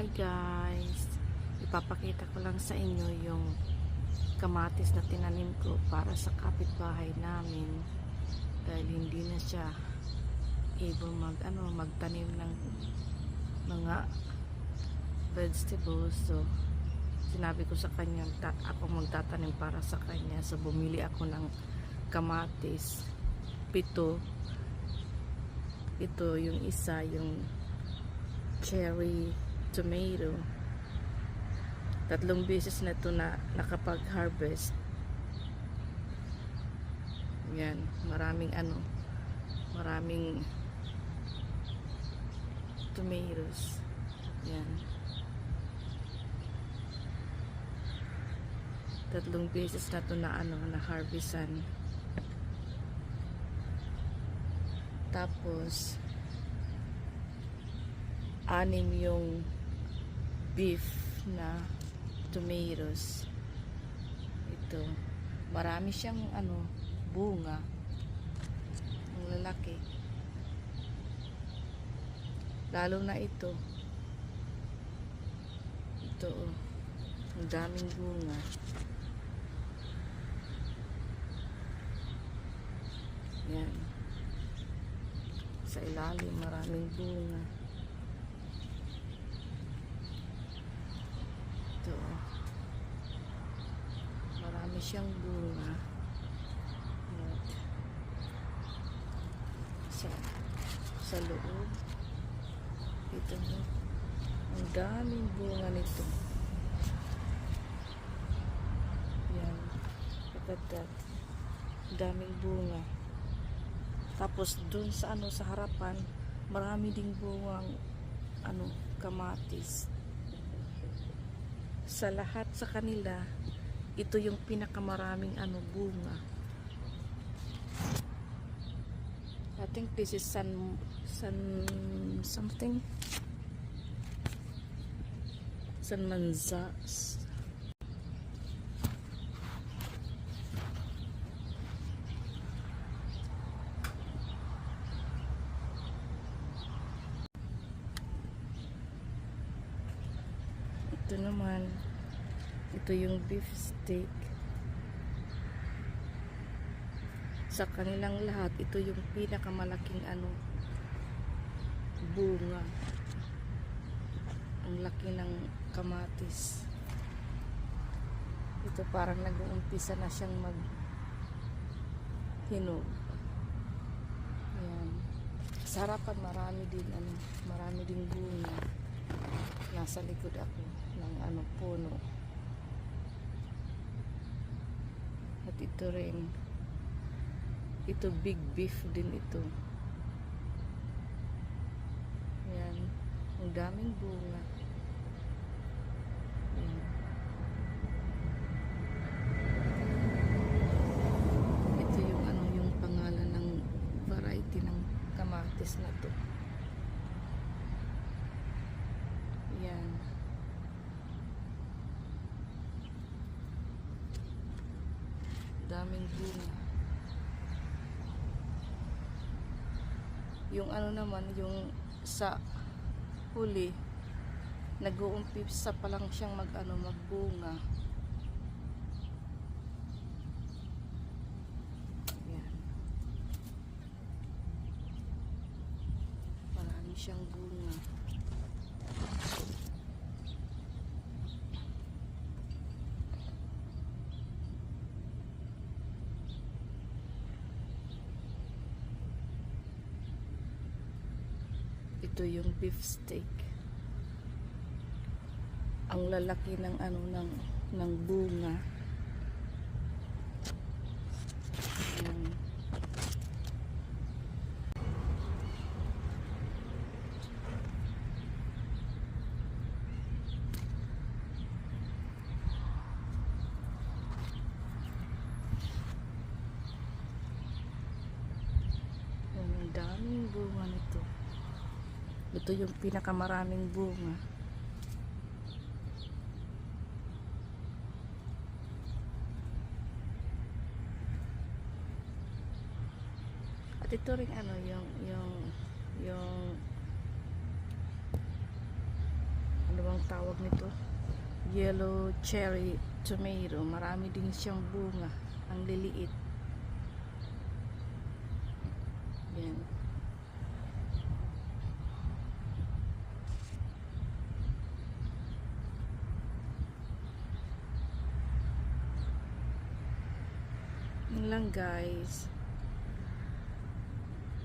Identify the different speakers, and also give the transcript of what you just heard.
Speaker 1: Hi guys, ipapakita ko lang sa inyo yung kamatis na tinanim ko para sa kapitbahay namin dahil hindi na siya able magtanim ng mga vegetables. So sinabi ko sa kanya ako magtatanim para sa kanya, so bumili ako ng kamatis 7. Ito yung isa, yung cherry tomato. 3 beses na ito na nakapag-harvest. Yan, maraming tomatoes. Yan. 3 beses na ito na harvestan. Tapos 6 yung beef na tomatoes. Ito, marami siyang bunga. Ang lalaki. Lalo na ito. Ito, ang daming bunga. Yan. Sa ilalim, maraming bunga. Ito, marami siyang bunga. Sa loob, ito mo, ang daming bunga nito. Yan, pagkat daming bunga. Tapos dun sa sa harapan, marami ding bungang kamatis. Sa lahat sa kanila, ito yung pinakamaraming bunga. I think this is something sanmanzas. Ito naman, ito yung beef steak. Sa kanilang lahat, ito yung pinakamalaking bunga. Ang laki ng kamatis. Ito parang nag-uumpisa na siyang maghinog. Ayan. Sa harapan marami din bunga. Nasa likod ako ng puno. At ito rin, ito big beef din ito. Ayan, ang daming bunga. Ayan. Ito yung yung pangalan ng variety ng kamatis na to. Ayan. Daming bunga. Yung naman, yung sa huli, nag-uumpisa pa lang siyang magbunga. Ayan. Marami siyang bunga. Ito yung beef steak. Ang lalaki ng ng bunga. Ang daming bunga nito. Ito yung pinakamaraming bunga. At ito rin yung ano bang tawag nito? Yellow cherry tomato. Marami din siyang bunga. Ang liliit. Yan. Yun lang guys.